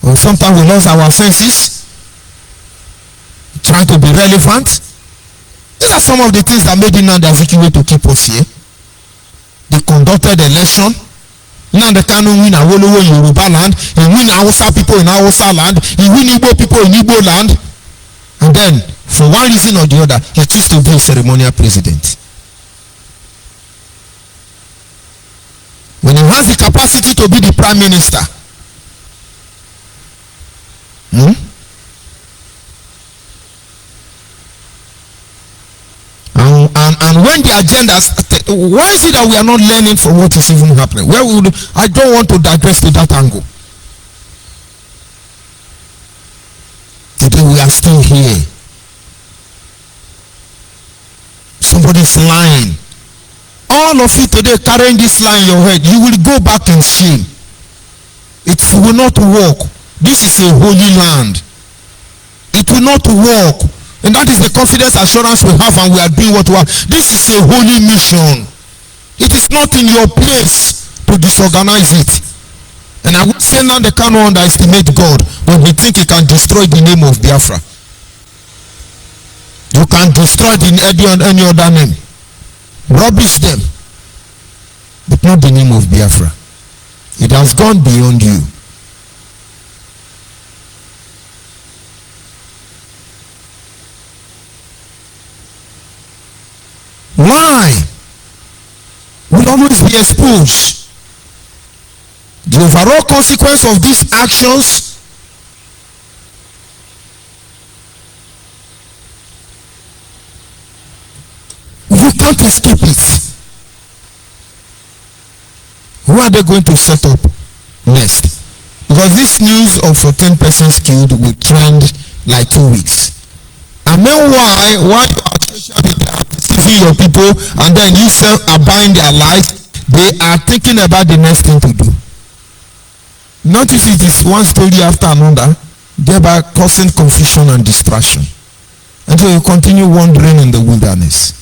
Speaker 2: Well, sometimes we lose our senses, trying to be relevant. These are some of the things that made Nnamdi Azikiwe to keep us here. They conducted election. Nnamdi Kanu win Awolowo in Yoruba land. He win Hausa people in Hausa land. He win Igbo people in Igbo land. And then, for one reason or the other, he chose to be a ceremonial president. When he has the capacity to be the prime minister, and when the agendas, why is it that we are not learning from what is even happening? I don't want to digress to that angle. Today we are still here. Somebody's lying. All of you today carrying this lie in your head, you will go back in shame. It will not work. This is a holy land. It will not work. And that is the confidence assurance we have, and we are doing what we have. This is a holy mission. It is not in your place to disorganize it. And I would say now they cannot underestimate God when we think he can destroy the name of Biafra. You can destroy any other name. Rubbish them. But not the name of Biafra. It has gone beyond you. Lie will always be exposed. The overall consequence of these actions you can't escape it. Who are they going to set up next? Because this news of 14 persons killed will trend like 2 weeks. And meanwhile, while you are social media deceiving your people and then you are buying their lies, they are thinking about the next thing to do. Notice it is one story after another, thereby causing confusion and distraction. And so you continue wandering in the wilderness.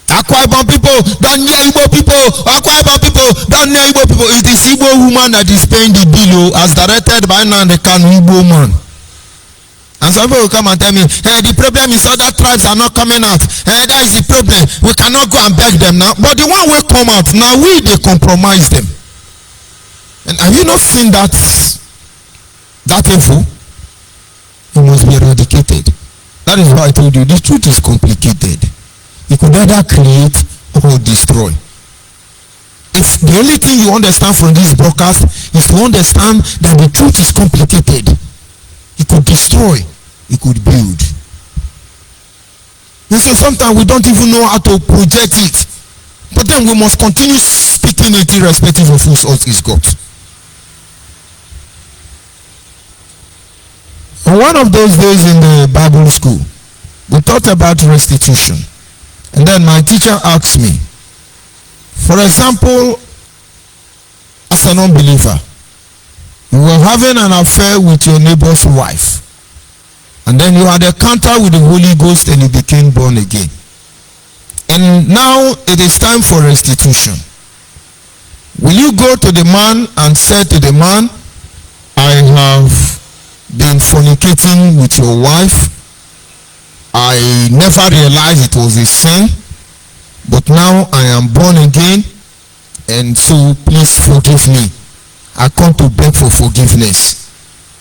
Speaker 2: Akwa Ibom people, don't near Igbo people. Akwa Ibom people, don't near Igbo people. It's this Igbo woman that is paying the bill as directed by Nnamdi Kanu Igbo man. And some people will come and tell me, hey, the problem is other tribes are not coming out. Hey, that is the problem. We cannot go and beg them now. But the one will come out, now they compromise them. And have you not seen that evil? It must be eradicated. That is why I told you, the truth is complicated. You could either create or destroy. If the only thing you understand from this broadcast is to understand that the truth is complicated, it could destroy, it could build. And so sometimes we don't even know how to project it. But then we must continue speaking it irrespective of whose earth is got. On one of those days in the Bible school, we talked about restitution. And then my teacher asked me, for example, as an unbeliever, you were having an affair with your neighbor's wife, and then you had a encounter with the Holy Ghost and you became born again. And now it is time for restitution. Will you go to the man and say to the man, I have been fornicating with your wife. I never realized it was a sin, but now I am born again, and so please forgive me. I come to beg for forgiveness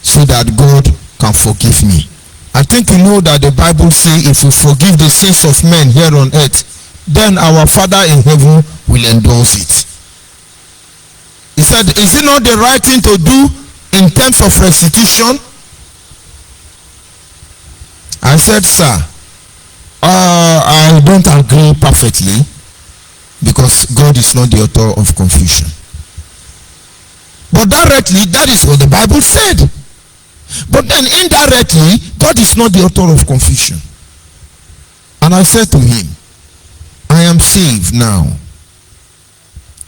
Speaker 2: so that God can forgive me. I think you know that the Bible says if we forgive the sins of men here on earth, then our Father in heaven will endorse it. He said, is it not the right thing to do in terms of restitution? I said, sir, I don't agree perfectly, because God is not the author of confusion. But directly, that is what the Bible said. But then indirectly, God is not the author of confusion. And I said to him, I am saved now,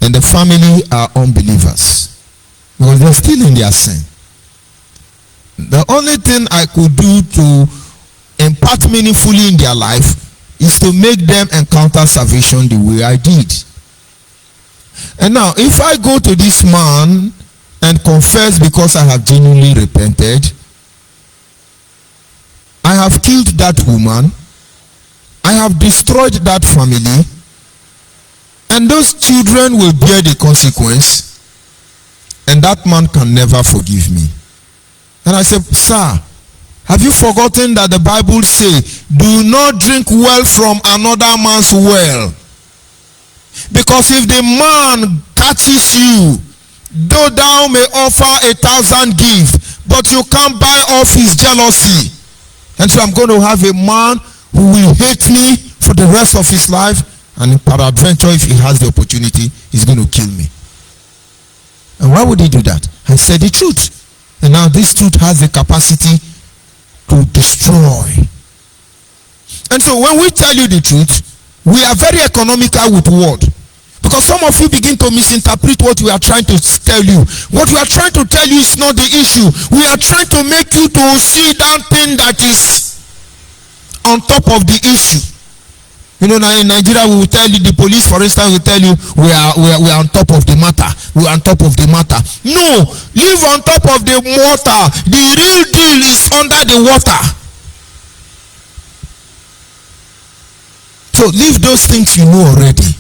Speaker 2: and the family are unbelievers because they're still in their sin. The only thing I could do to impart meaningfully in their life is to make them encounter salvation the way I did. And now, if I go to this man and confess because I have genuinely repented, I have killed that woman, I have destroyed that family, and those children will bear the consequence, and that man can never forgive me. And I said, sir, have you forgotten that the Bible says, do not drink well from another man's well? Because if the man catches you, though thou may offer 1,000 gifts, but you can't buy off his jealousy. And so I'm going to have a man who will hate me for the rest of his life, and peradventure, if he has the opportunity, he's going to kill me. And why would he do that? I said the truth. And now this truth has the capacity to destroy. And so when we tell you the truth, we are very economical with word. Because some of you begin to misinterpret what we are trying to tell you. What we are trying to tell you is not the issue. We are trying to make you to see that thing that is on top of the issue. You know, now in Nigeria, we will tell you, the police, for instance, will tell you, we are on top of the matter. We are on top of the matter. No, live on top of the water. The real deal is under the water. So leave those things you know already.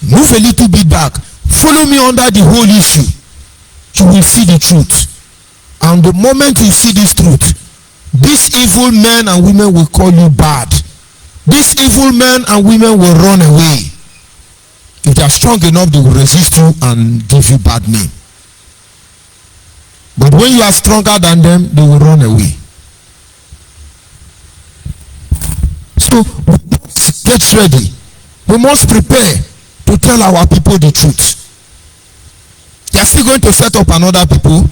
Speaker 2: Move a little bit back. Follow me under the whole issue. You will see the truth. And the moment you see this truth, these evil men and women will call you bad. These evil men and women will run away. If they are strong enough, they will resist you and give you bad name. But when you are stronger than them, they will run away. So we must get ready. We must prepare to tell our people the truth. They are still going to set up another people.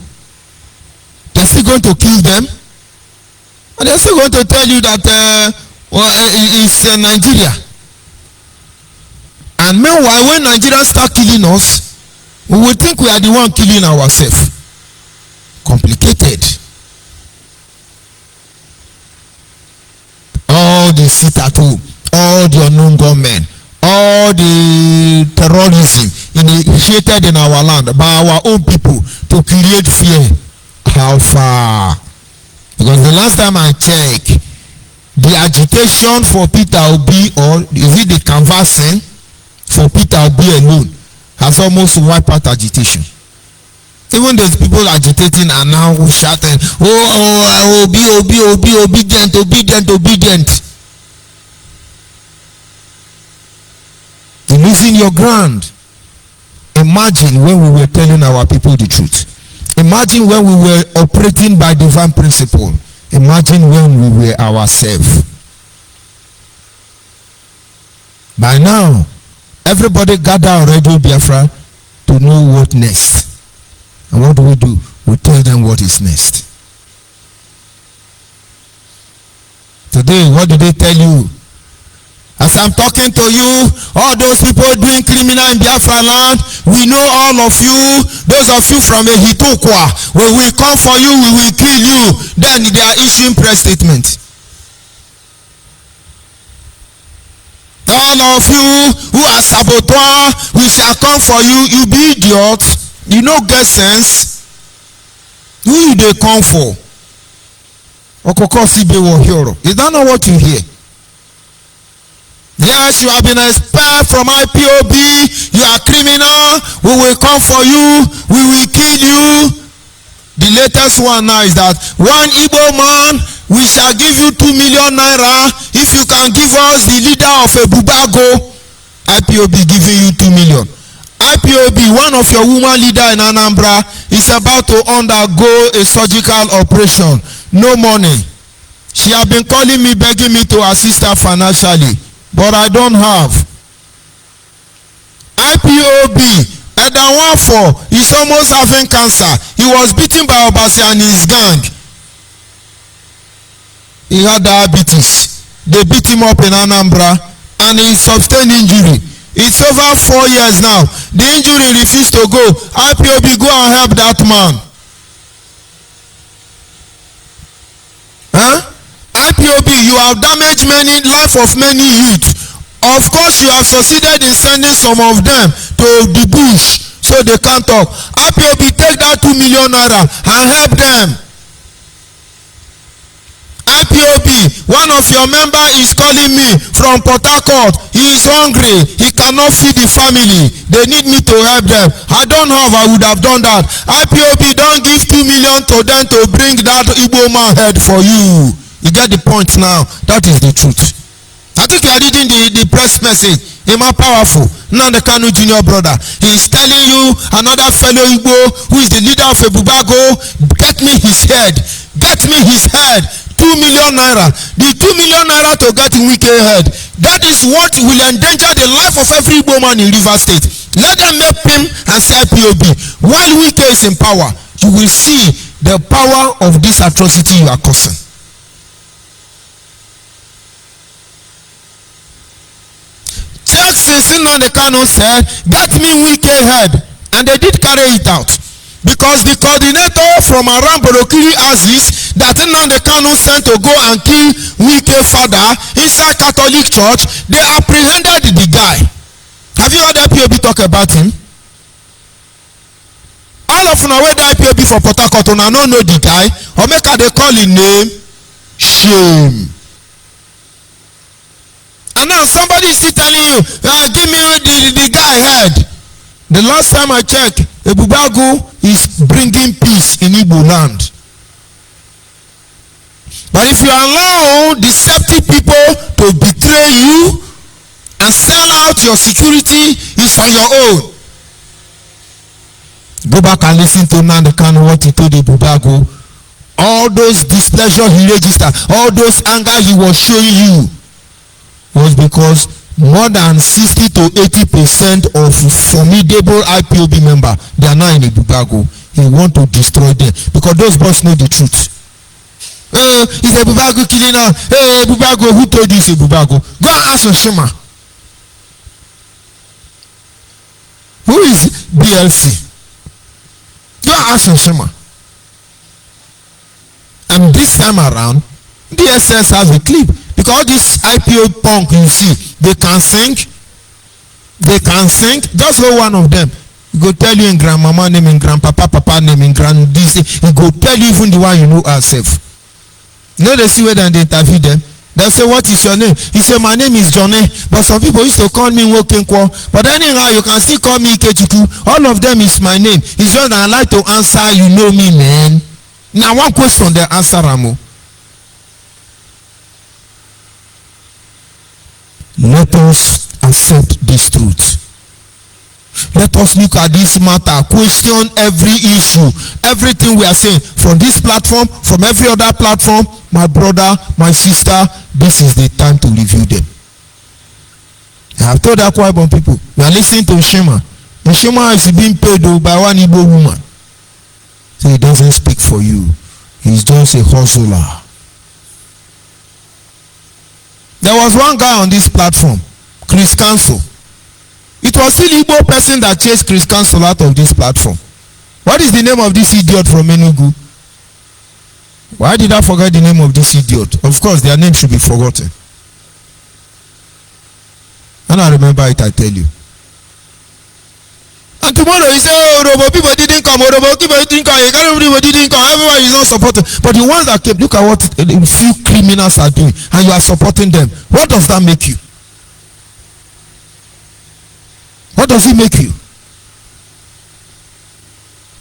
Speaker 2: They are still going to kill them. And they are still going to tell you that it's Nigeria. And meanwhile, when Nigerians start killing us, we will think we are the one killing ourselves. Complicated. All the sit at home, all the unknown gunmen, all the terrorism initiated in our land by our own people to create fear. How far? Because the last time I checked, the agitation for Peter Obi, or is it the canvassing for Peter Obi alone, has almost wiped out agitation. Even those people agitating are now shouting, Obi, obedient, obedient, obedient. You're losing your ground. Imagine when we were telling our people the truth. Imagine when we were operating by divine principle. Imagine when we were ourselves. By now, everybody gather on Radio Biafra to know what next. And what do? We tell them what is next. Today, what did they tell you? As I'm talking to you, all those people doing criminal in Biafra land, we know all of you. Those of you from Ehitokwa, when we come for you, we will kill you. Then they are issuing press statement. All of you who are saboteur, we shall come for you. You be idiots. You no get sense. Who you dey come for? Okoko Sibe wo hero. Is that not what you hear? Yes, you have been expelled from IPOB. You are criminal. We will come for you. We will kill you. The latest one now is that one Igbo man, we shall give you 2 million naira if you can give us the leader of a Bubago. IPOB giving you 2 million. IPOB, one of your woman leader in Anambra, is about to undergo a surgical operation. No money. She has been calling me, begging me to assist her financially. But I don't have. IPOB, Edanwafo is almost having cancer. He was beaten by Obasi and his gang. He had diabetes. They beat him up in Anambra and he sustained injury. It's over 4 years now. The injury refused to go. IPOB, go and help that man. Huh? IPOB, you have damaged many life of many youth. Of course, you have succeeded in sending some of them to the bush so they can't talk. IPOB, take that 2 million naira and help them. IPOB, one of your member is calling me from Port Harcourt. He is hungry. He cannot feed the family. They need me to help them. I don't have. I would have done that. IPOB, don't give 2 million to them to bring that Igbo man head for you. You get the point now. That is the truth. I think you are reading the press message. Him are powerful. Now the Kanu junior brother. He is telling you another fellow Igbo who is the leader of a Bubago, get me his head. Get me his head. 2 million naira. The 2 million naira to get Wike head. That is what will endanger the life of every Igbo man in River State. Let them make him and say IPOB. While Wike is in power, you will see the power of this atrocity you are causing. Check since Nnamdi Kanu said, get me Wike head. And they did carry it out. Because the coordinator from around Borokiri Aziz that Nnamdi Kanu sent to go and kill Wike father inside Catholic Church, they apprehended the guy. Have you heard IPOB talk about him? All of una wey die IPOB for Port Harcourt, una no know the guy, or make they call him name? Shame. And now somebody is still telling you, give me the guy head. The last time I checked, Ebubago is bringing peace in Igbo land. But if you allow deceptive people to betray you and sell out your security, it's on your own. Go back and listen to Nnamdi Kanu what he told Ebubago. All those displeasure he registered, all those anger he was showing you, was because more than 60 to 80% of formidable IPOB member, they are now in Ebubago. He want to destroy them because those boys know the truth. Is Ebubago killing us? Hey, Ebubago, who told you it's Ebubago? Go and ask Oshima. Who is BLC? Go and ask Oshima. And this time around, DSS has a clip. Because all this IPO punk you see, they can sing. Just hold one of them. He go tell you in grandmama name, in grandpapa papa name, in grand this. He go tell you even the one you know herself. You know they see whether they interview them. They say, what is your name? He say, my name is Johnny. But some people used to call me Wokenkwo. But anyhow, you can still call me Ikechuku. All of them is my name. It's just that I like to answer, you know me, man. Now one question they answer Ramo. Let us accept this truth. Let us look at this matter, question every issue, everything we are saying from this platform, from every other platform. My brother, my sister, this is the time to review them. I have told Akwa Ibom people, we are listening to Shema. The Shema is being paid by one Igbo woman. So he doesn't speak for you. He's just a hustler. There was one guy on this platform, Chris Council. It was still Igbo person that chased Chris Council out of this platform. What is the name of this idiot from Enugu? Why did I forget the name of this idiot? Of course, their name should be forgotten. And I remember it, I tell you. And tomorrow he said, oh, Robo, people didn't come. Robo, people didn't come. Everybody didn't come. Everyone is not supporting. But the ones that came, look at what a few criminals are doing. And you are supporting them. What does that make you? What does it make you?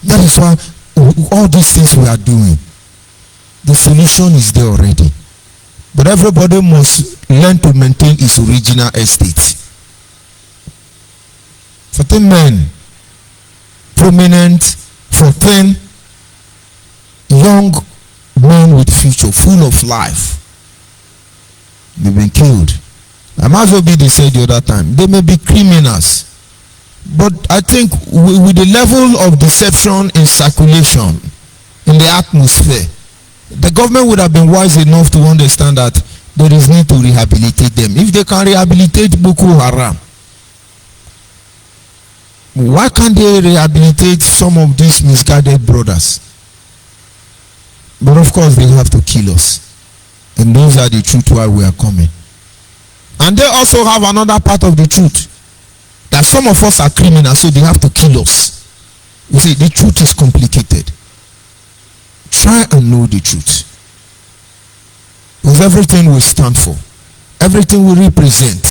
Speaker 2: That is why all these things we are doing, the solution is there already. But everybody must learn to maintain its original estate. Certain men, prominent, 14 young men with future, full of life, they've been killed. I might as well be, they said the other time, they may be criminals. But I think with the level of deception in circulation, in the atmosphere, the government would have been wise enough to understand that there is need to rehabilitate them. If they can rehabilitate Boko Haram, why can't they rehabilitate some of these misguided brothers? But of course they have to kill us. And those are the truth why we are coming. And they also have another part of the truth. That some of us are criminals, so they have to kill us. You see, the truth is complicated. Try and know the truth. Because everything we stand for, everything we represent,